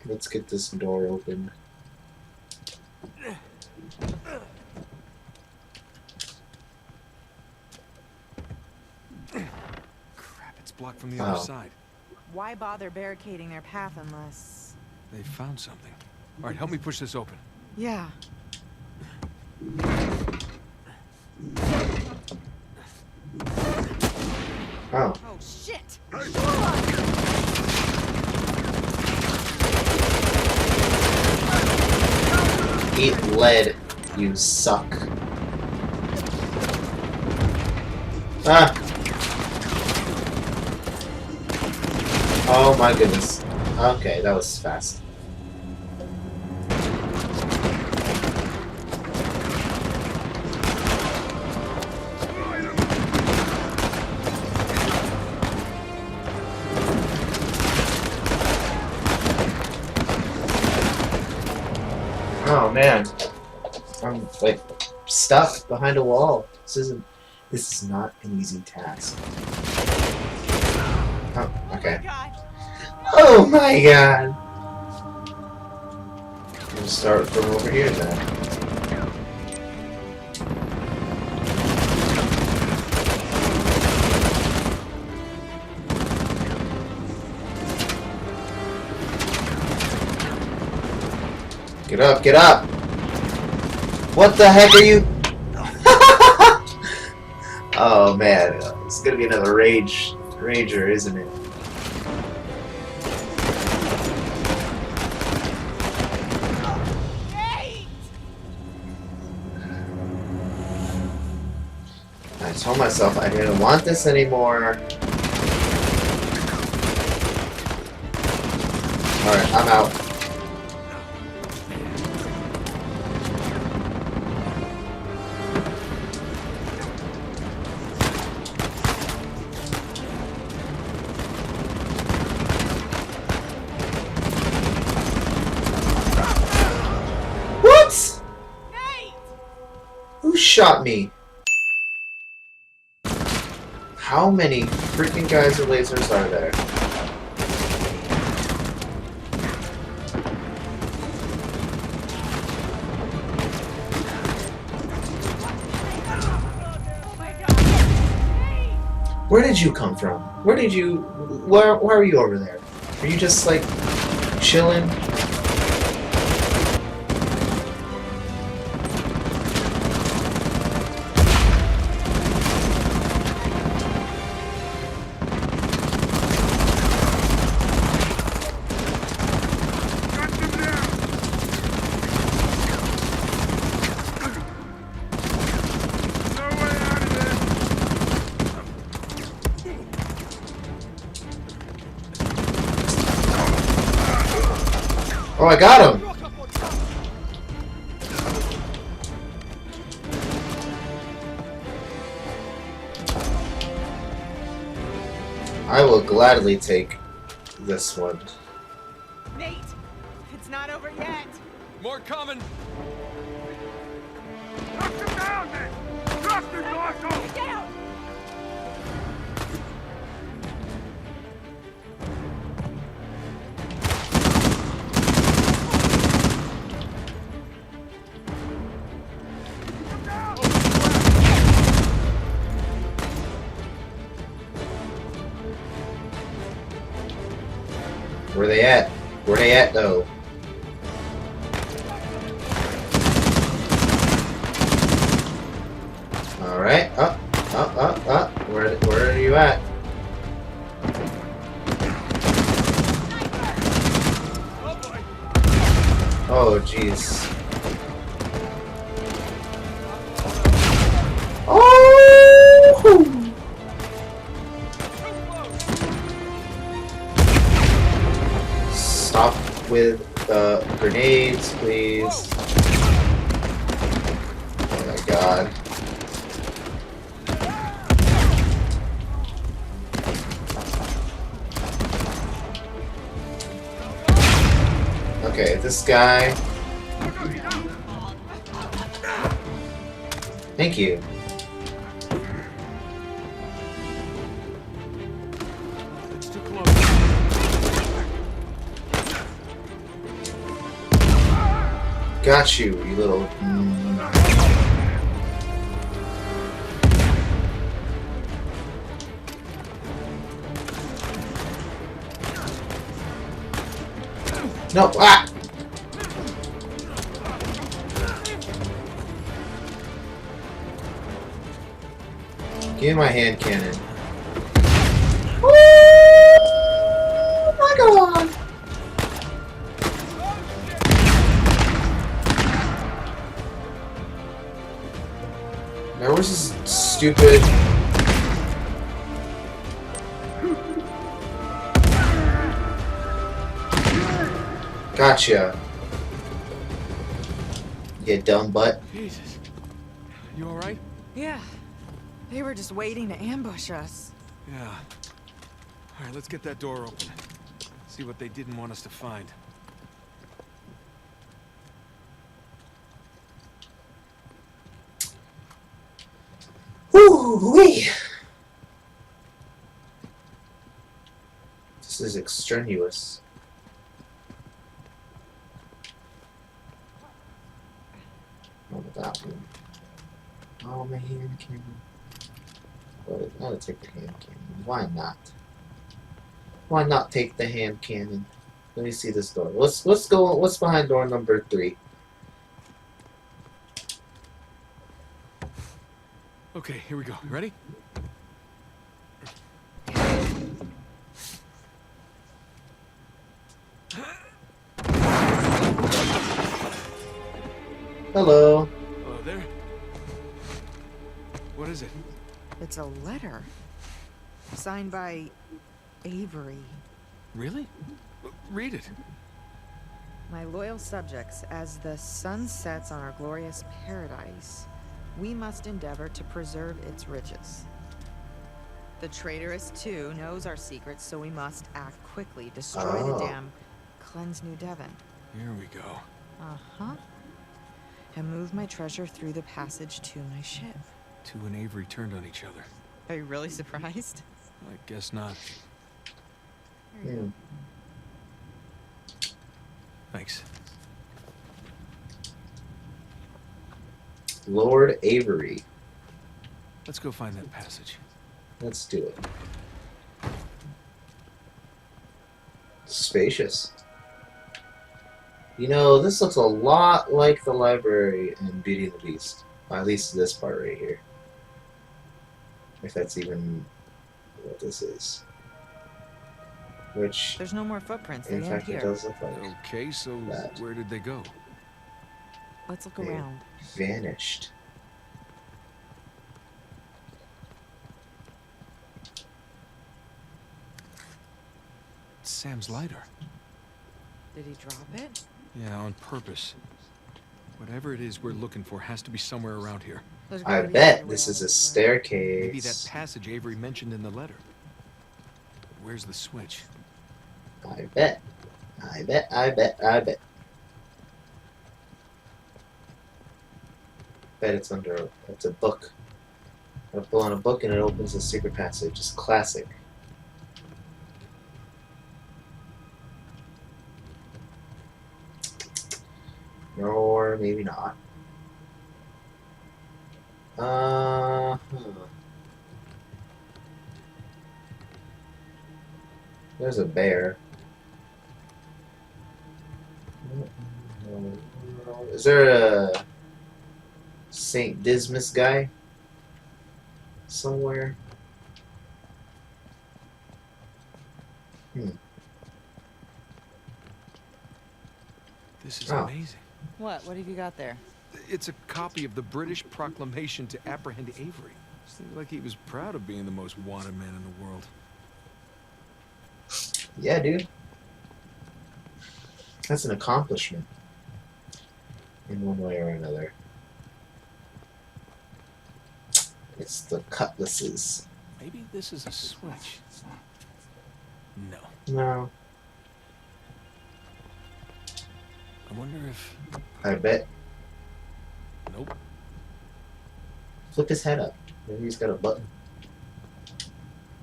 Let's get this door open. Crap, it's blocked from the other side. Why bother barricading their path unless... They found something. All right, help me push this open. Yeah. Oh. Oh, shit! Eat lead, you suck. Ah! Oh my goodness. Okay, that was fast. Oh man, I'm like stuck behind a wall. This is not an easy task. Oh, okay. Oh my god! We'll start from over here then. Get up, get up! What the heck are you? Oh man, it's gonna be another rager, isn't it? I told myself I didn't want this anymore. Alright, I'm out. What? Who shot me? How many freaking guys with lasers are there? Where did you come from? Where did you... Why are you over there? Are you just, like, chilling? Oh, I got him! I will gladly take this one. Nate! It's not over yet! More coming! Knock him down, Nate! Drop this asshole! Get down! Where they at? Where they at, though? Alright, up. Where are you at? Oh, jeez. Oh! Stop with the grenades, please. Oh my god. Okay, this guy. Thank you. It's too close. Got you, you little. No, ah! Give me my hand cannon. Oh my god! Now where's this stupid... Gotcha. You dumb butt. Jesus. You alright? Yeah. They were just waiting to ambush us. Yeah. Alright, let's get that door open. See what they didn't want us to find. Woo-wee! This is extraneous. What about that one? Oh, my hand cannon. I'll take the hand cannon. Why not? Why not take the hand cannon? Let me see this door. Let's go. What's behind door number 3? Okay, here we go. You ready? Hello. Hello there. What is it? It's a letter. Signed by Avery. Really? Read it. My loyal subjects, as the sun sets on our glorious paradise, we must endeavor to preserve its riches. The traitorous, too, knows our secrets, so we must act quickly, destroy the dam, cleanse New Devon. Here we go. Uh-huh. And move my treasure through the passage to my ship. Two and Avery turned on each other. Are you really surprised? I guess not. There you go. Thanks. Lord Avery. Let's go find that passage. Let's do it. Spacious. You know, this looks a lot like the library in Beauty and the Beast. Or at least this part right here. If that's even what this is. Which, There's no more footprints. They in end fact, it here. does look like Okay, so that. where did they go? Let's look they around. vanished. It's Sam's lighter. Did he drop it? Yeah, on purpose. Whatever it is we're looking for has to be somewhere around here. There's I gotta be bet another this way is a out of staircase. Maybe that passage Avery mentioned in the letter. Where's the switch? I bet. I bet. I bet. I bet. Bet it's under. It's a book. I pull on a book and it opens a secret passage. It's classic. Or maybe not. There's a bear. Is there a Saint Dismas guy somewhere? This is Oh. amazing. What? What have you got there? It's a copy of the British proclamation to apprehend Avery. Seems like he was proud of being the most wanted man in the world. Yeah, dude. That's an accomplishment. In one way or another. It's the cutlasses. Maybe this is a switch. No. No. I wonder if... I bet. Nope. Flip his head up. Maybe he's got a button.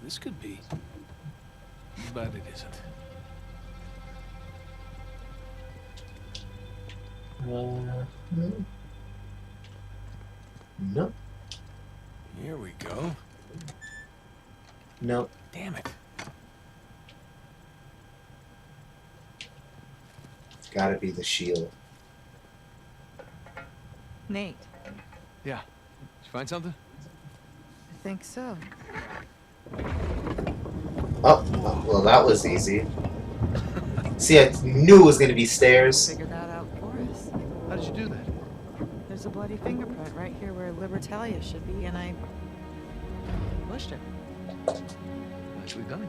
This could be. But it isn't. Nope. Here we go. Nope. Damn it. It's gotta be the shield. Nate, Yeah. Did you find something? I think so. Oh, well, that was easy. See, I knew it was gonna be stairs. Figured that out for us. How did you do that? There's a bloody fingerprint right here where Libertalia should be, and I pushed it. Nicely done.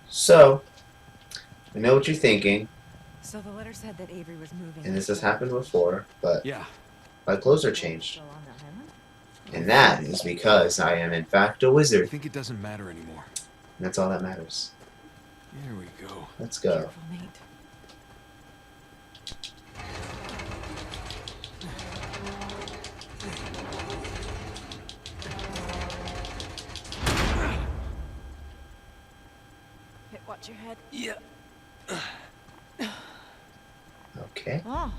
So, I know what you're thinking, So the letter said that Avery was moving. and this has happened before, but Yeah. my clothes are changed. Still on the island? And that is because I am in fact a I wizard. think it doesn't matter anymore. And that's all that matters. Here we go. Let's go. Careful, Nate. Hey, watch your head. Yeah. Okay. Oh.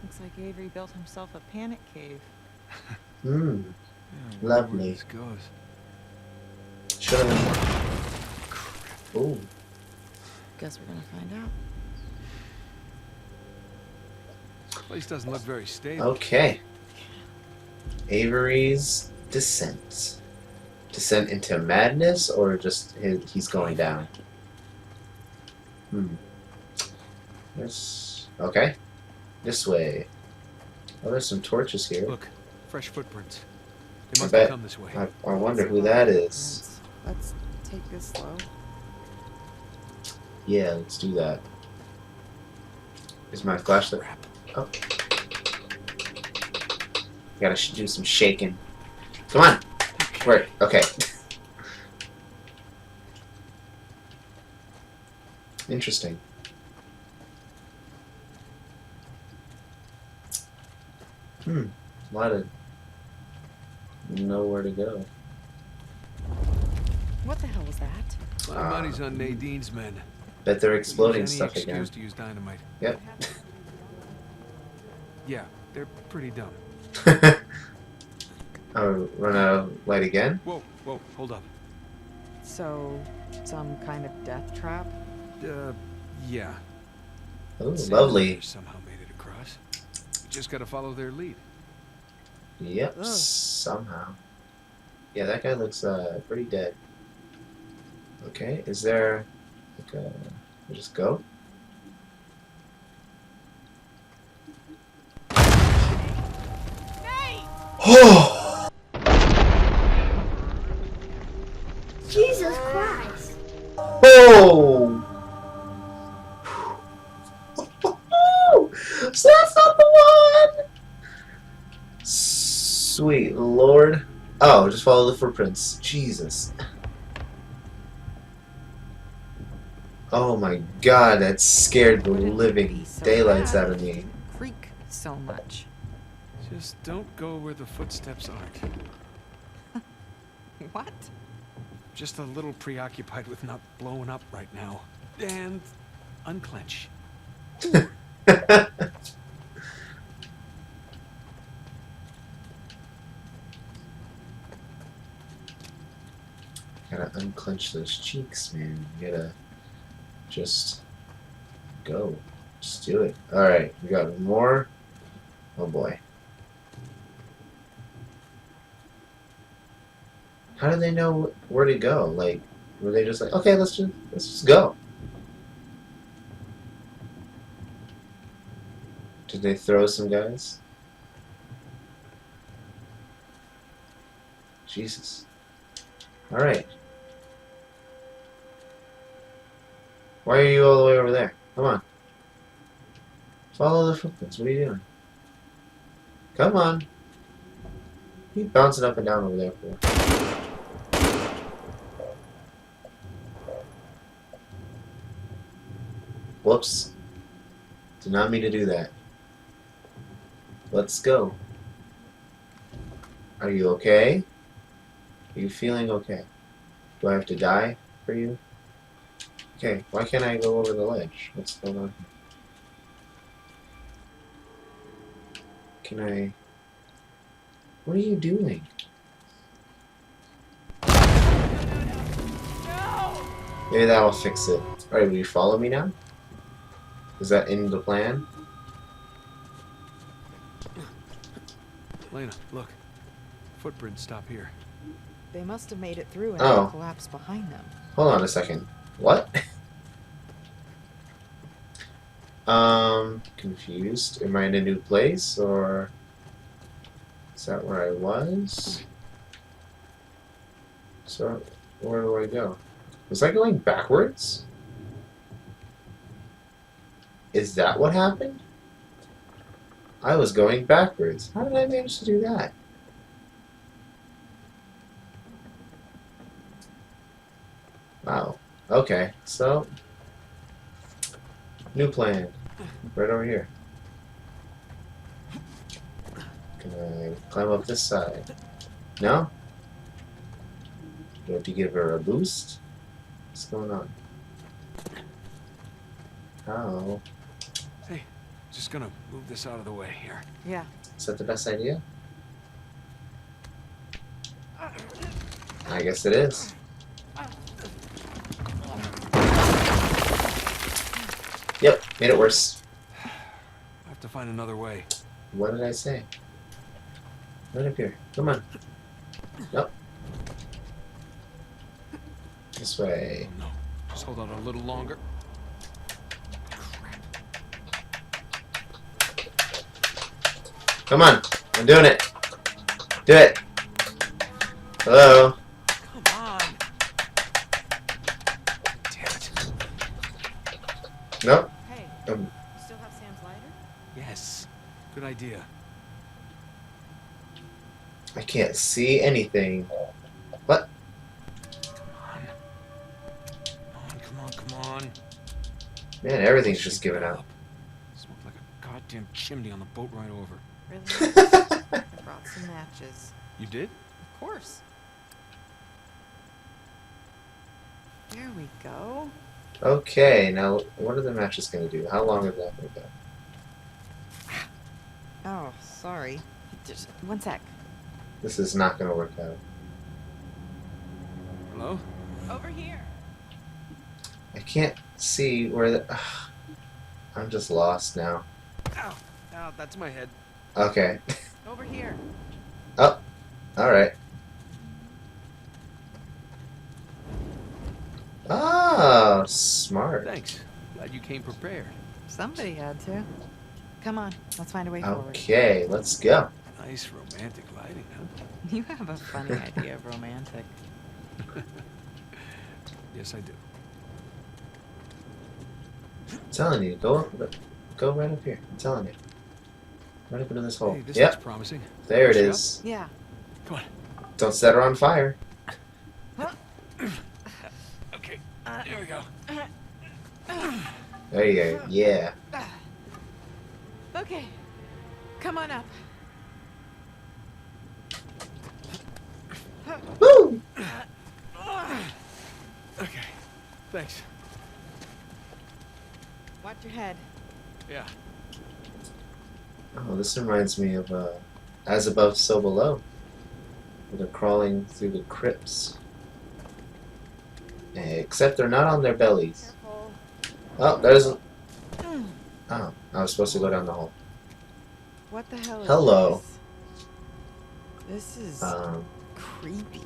Looks like Avery built himself a panic cave. Hmm. Yeah, Lovely. where this goes. Should have. Ooh. Guess we're gonna find out. Place doesn't look very stable. Okay. Avery's descent. Descent into madness, or just he's going down? Hmm. Yes. Okay. This way. Oh, there's some torches here. Look, fresh footprints. They I must bet- have come this way. I wonder who that is. Let's take this slow. Yeah, let's do that. Is my flashlight? Crap. Oh. Gotta do some shaking. Come on. Right. Okay. Interesting. A lot of nowhere to go. What the hell was that? My money's on Nadine's men. Bet they're Could exploding use any stuff excuse again. to use dynamite. Yep. Yeah, they're pretty dumb. Oh, run out of light again? Whoa, hold up. So, some kind of death trap? Yeah. Oh, Sam lovely. Miller somehow made it across. We just gotta follow their lead. Yep, Ugh. somehow. Yeah, that guy looks pretty dead. Okay, is there like a... we just go? Oh! Jesus Christ. Oh! So that's not the one! Sweet Lord. Oh, just follow the footprints. Jesus. Oh my god, that scared the Wouldn't living be so daylights bad out of if it me. didn't creak so much. Just don't go where the footsteps aren't. What? Just a little preoccupied with not blowing up right now. And unclench. Gotta unclench those cheeks, man. You gotta just go. Just do it. Alright, we got more. Oh boy. How do they know where to go? Like, were they just like, okay, let's just go? Did they throw some guys? Jesus. Alright. Why are you all the way over there? Come on. Follow the footprints. What are you doing? Come on. You bouncing up and down over there for? Whoops. Did not mean to do that. Let's go. Are you okay? Are you feeling okay? Do I have to die for you? Okay, why can't I go over the ledge? What's going on here? Can I... What are you doing? Maybe that'll fix it. Alright, will you follow me now? Is that in the plan? Lena, look. Footprints stop here. They must have made it through and Oh. then collapsed behind them. Hold on a second. What? Confused. Am I in a new place, or... Is that where I was? So, where do I go? Was I going backwards? Is that what happened? I was going backwards. How did I manage to do that? Wow. Okay, so... New plan. Right over here. Can I climb up this side? No? Do I have to give her a boost? What's going on? How? Hey, just gonna move this out of the way here. Yeah. Is that the best idea? I guess it is. Yep, made it worse. I have to find another way. What did I say? Right up here. Come on. Nope. This way. Oh, no. Just hold on a little longer. Come on. I'm doing it. Do it. Hello. Come on. Damn it. Nope. Hey, Um, you still have Sam's lighter? Yes. Good idea. I can't see anything. What? Come on. Man, everything's just giving out. Smoked like a goddamn chimney on the boat ride over. Really? I brought some matches. You did? Of course. There we go. Okay, now what are the matches going to do? How long is that going to go? Oh, sorry. Just one sec. This is not going to work out. Hello? Over here. I can't see where the... I'm just lost now. Ow. Ow, that's my head. Okay. Over here. Oh, alright. Ah, smart. Thanks. Glad you came prepared. Somebody had to. Come on, let's find a way forward. Okay, let's go. Nice romantic lighting, huh? You have a funny idea of romantic. Yes, I do. I'm telling you, go right up here. I'm telling you. Right up into this hole. Hey, this Yep, looks promising. there it Push it is. Yeah. Come on. Don't set her on fire. Okay. There we go. There you go. Yeah. Okay. Come on up. Woo! Okay. Thanks. Watch your head. Yeah. Oh, this reminds me of As Above, So Below. Where they're crawling through the crypts. Except they're not on their bellies. Careful. Oh, there's a... Oh, I was supposed to go down the hole. What the hell is Hello. this? This is creepy.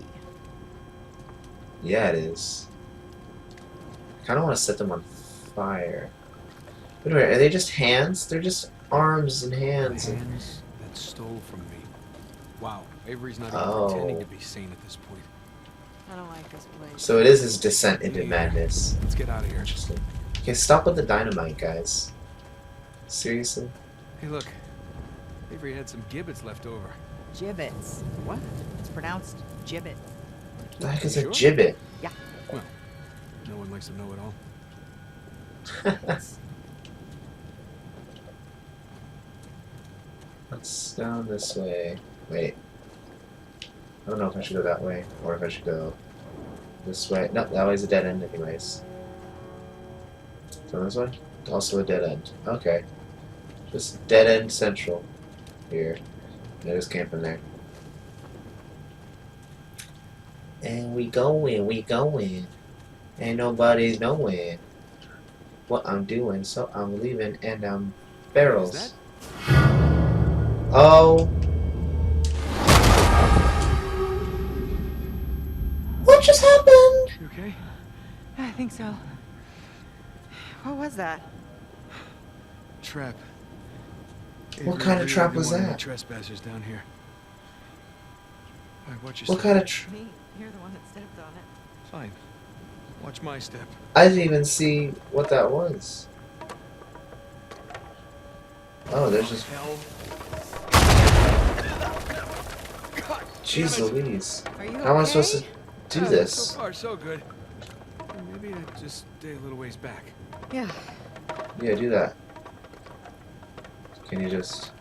Yeah, it is. I kind of want to set them on fire. Wait a minute, are they just hands? They're just arms and hands. And... Hands that stole from me. Wow, Avery's not Oh. even pretending to be sane at this point. I don't like this place. So it is his descent into Yeah. madness. Let's get out of here. Interesting. Okay, stop with the dynamite, guys. Seriously? Hey, look. Avery had some gibbets left over. Gibbets. What? It's pronounced gibbet. What the heck is Sure? a gibbet? Well, no one likes to know it all. Let's down this way. Wait. I don't know if I should go that way or if I should go this way. No, that way's a dead end anyways. From this one? Also a dead end. Okay. Just dead end central here. There's camping there. And we going. And nobody's knowing what I'm doing, so I'm leaving and I'm barrels. Oh. What just happened? You okay? I think so. What was that? Trap. What kind of trap was that? Trespassers down here. All right, watch your What step. kind of Me, you're the one that stepped on it. Fine. Watch my step. I didn't even see what that was. Oh, there's just... Hell. Jeez Louise. Are you How am I okay? supposed to do this? So far, so good. Maybe I just stay a little ways back. Yeah. Yeah, do that. Can you just...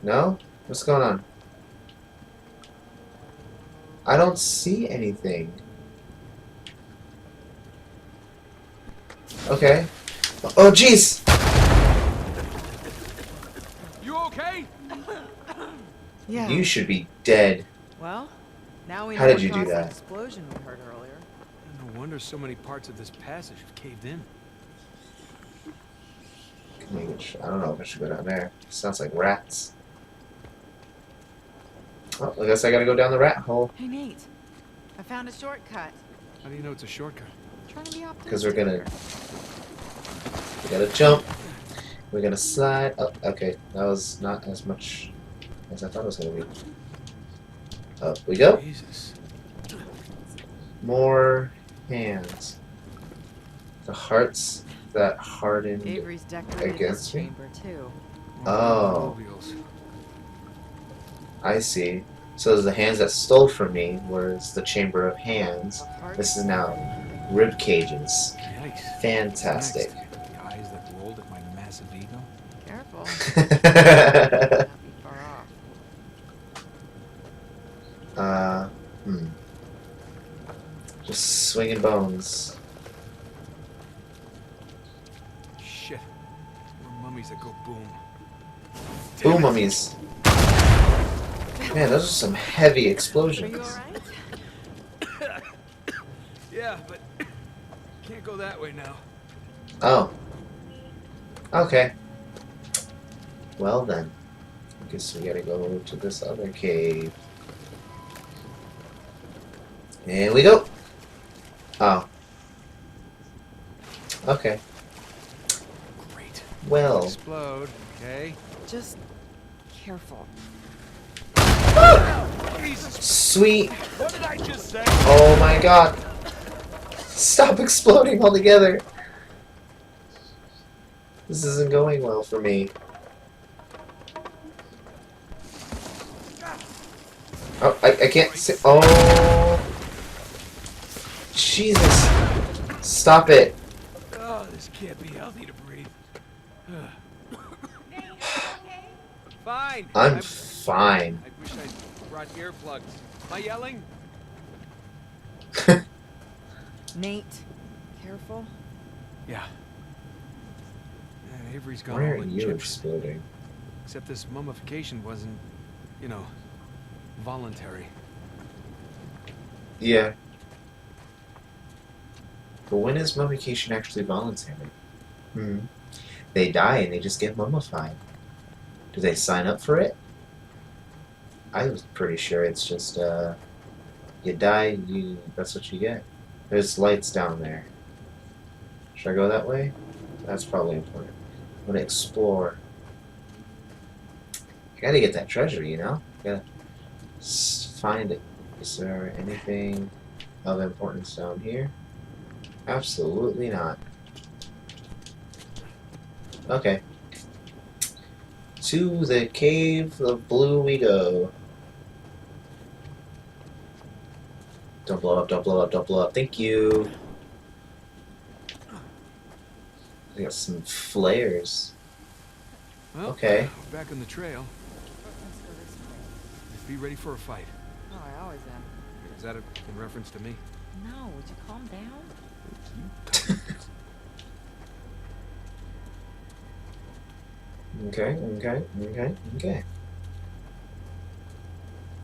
No? What's going on? I don't see anything. Okay. Oh, jeez! You okay? Yeah. You should be dead. Well, now we know How did what you do caused that? explosion we heard earlier. No wonder so many parts of this passage have caved in. I don't know if I should go down there. Sounds like rats. Oh, I guess I gotta go down the rat hole. Hey, Nate. I found a shortcut. How do you know it's a shortcut? Trying to be optimistic. Because we're gonna... here. We gotta jump. We're gonna slide. Oh, okay. That was not as much as I thought it was gonna be. Up we go. Jesus. More hands. The hearts that hardened. Avery's decorated Against this me? chamber too. Oh. Automobiles. I see. So the hands that stole from me was the chamber of hands. A heart This is now rib cages. Yikes. Fantastic. Next, the eyes that rolled at my massive ego. Careful. Not be far off. Just swinging bones. Shit. More mummies that go boom. Boom mummies. Man, those are some heavy Are you explosions. alright? Yeah, but can't go that way now. Oh. Okay. Well then. I guess we gotta go to this other cave. Here we go. Oh. Okay. Great. Well. Explode. Okay. Just careful. Jesus. Sweet. What did I just say? Oh my god. Stop exploding altogether. This isn't going well for me. Oh, I can't see. Oh. Jesus. Stop it. Oh, this can't be healthy to breathe. Fine. I'm fine. I wish I brought earplugs. Am I yelling? Nate, careful. Yeah. Avery's gone Why all aren't you Egyptian. exploding? Except this mummification wasn't, you know, voluntary. Yeah. But when is mummification actually voluntary? They die and they just get mummified. Do they sign up for it? I was pretty sure it's just, you die, that's what you get. There's lights down there. Should I go that way? That's probably important. I'm gonna explore. I gotta get that treasure, you know? Gotta find it. Is there anything of importance down here? Absolutely not. Okay. To the cave of blue we go. Don't blow up, don't blow up, don't blow up. Thank you. I got some flares. Well, Okay. we're back on the trail. Let's go this way. Be ready for a fight. Oh, I always am. Is that in reference to me? No, would you calm down? Okay.